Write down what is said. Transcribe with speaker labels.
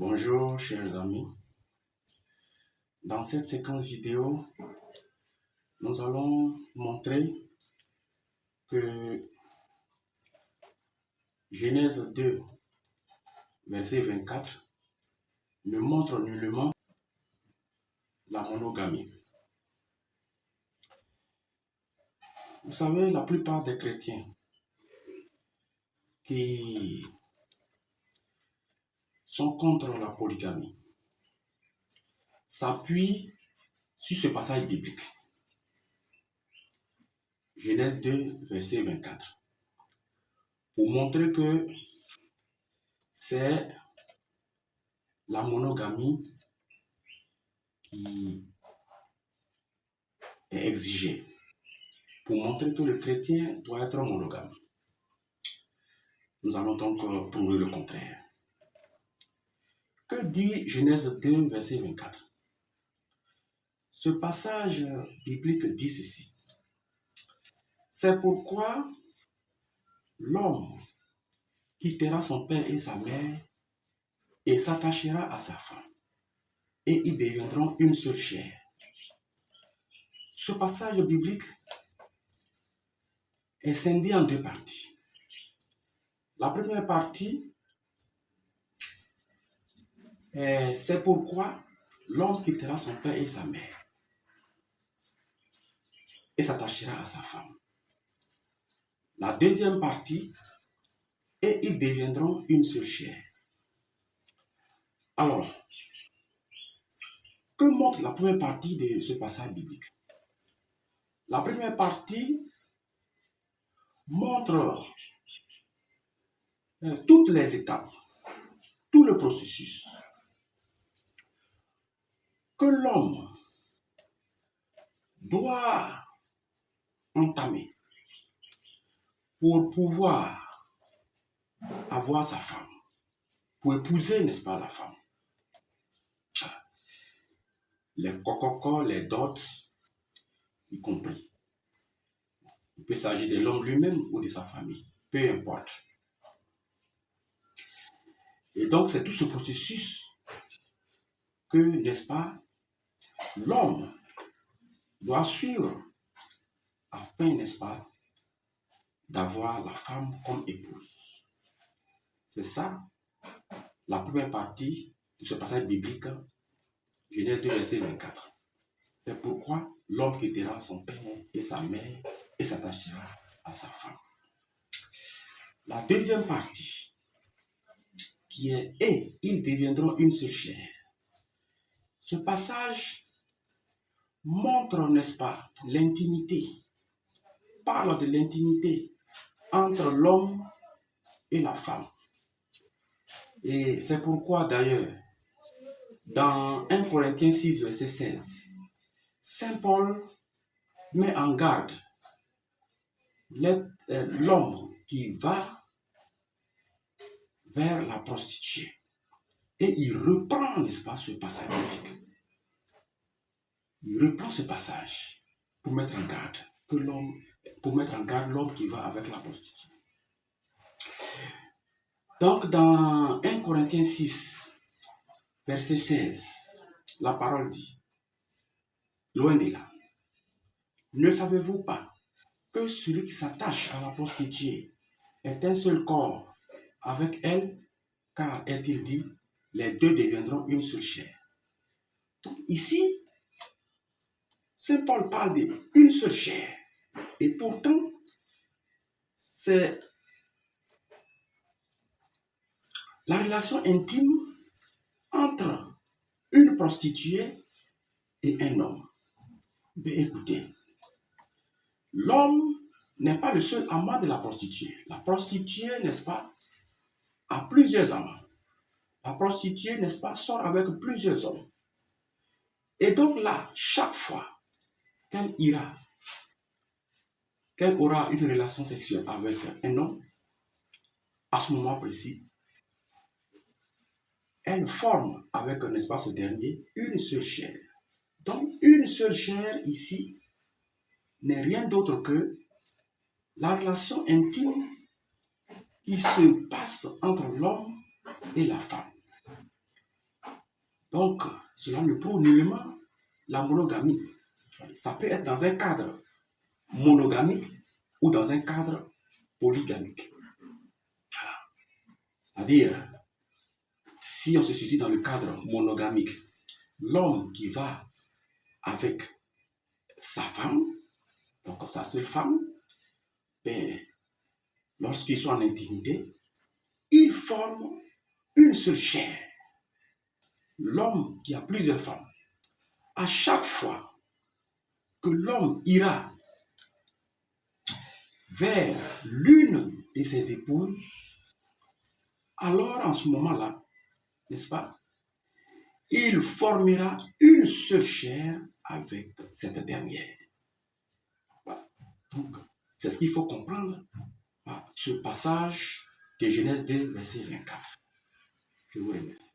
Speaker 1: Bonjour chers amis, dans cette séquence vidéo, nous allons montrer que Genèse 2, verset 24 ne montre nullement la monogamie. Vous savez, la plupart des chrétiens qui sont contre la polygamie s'appuient sur ce passage biblique. Genèse 2, verset 24. Pour montrer que c'est la monogamie qui est exigée. Pour montrer que le chrétien doit être monogame. Nous allons donc prouver le contraire. Que dit Genèse 2, verset 24? Ce passage biblique dit ceci. C'est pourquoi l'homme quittera son père et sa mère et s'attachera à sa femme, et ils deviendront une seule chair. Ce passage biblique est scindé en deux parties. La première partie, c'est pourquoi l'homme quittera son père et sa mère et s'attachera à sa femme. La deuxième partie, et ils deviendront une seule chair. Alors, que montre la première partie de ce passage biblique? La première partie montre toutes les étapes, tout le processus que l'homme doit entamer pour pouvoir avoir sa femme, pour épouser, n'est-ce pas, la femme. Les cococos, les dots, y compris. Il peut s'agir de l'homme lui-même ou de sa famille, peu importe. Et donc, c'est tout ce processus que, n'est-ce pas, l'homme doit suivre afin, n'est-ce pas, d'avoir la femme comme épouse. C'est ça, la première partie de ce passage biblique, Genèse 2, verset 24. C'est pourquoi l'homme quittera son père et sa mère et s'attachera à sa femme. La deuxième partie, qui est « et ils deviendront une seule chair ». Ce passage montre, n'est-ce pas, l'intimité, parle de l'intimité entre l'homme et la femme. Et c'est pourquoi d'ailleurs, dans 1 Corinthiens 6, verset 16, Saint Paul met en garde l'homme qui va vers la prostituée. Et il reprend, n'est-ce pas, ce passage biblique. Il reprend ce passage pour mettre en garde l'homme qui va avec la prostituée. Donc, dans 1 Corinthiens 6, verset 16, la parole dit, loin de là, ne savez-vous pas que celui qui s'attache à la prostituée est un seul corps avec elle, car est-il dit, les deux deviendront une seule chair. Donc, ici, Saint Paul parle d'une seule chair. Et pourtant, c'est la relation intime entre une prostituée et un homme. Mais écoutez, l'homme n'est pas le seul amant de la prostituée. La prostituée, n'est-ce pas, a plusieurs amants. La prostituée, n'est-ce pas, sort avec plusieurs hommes. Et donc là, chaque fois qu'elle aura une relation sexuelle avec un homme, à ce moment précis, elle forme avec, n'est-ce pas, ce dernier, une seule chair. Donc, une seule chair ici n'est rien d'autre que la relation intime qui se passe entre l'homme et la femme. Donc, cela ne prouve nullement la monogamie. Ça peut être dans un cadre monogamique ou dans un cadre polygamique. C'est-à-dire, si on se situe dans le cadre monogamique, l'homme qui va avec sa femme, donc sa seule femme, ben, lorsqu'ils sont en intimité, ils forment une seule chair. L'homme qui a plusieurs femmes, à chaque fois que l'homme ira vers l'une de ses épouses, alors en ce moment-là, n'est-ce pas, il formera une seule chair avec cette dernière. Voilà. Donc, c'est ce qu'il faut comprendre par ce passage de Genèse 2, verset 24. Je vous remercie.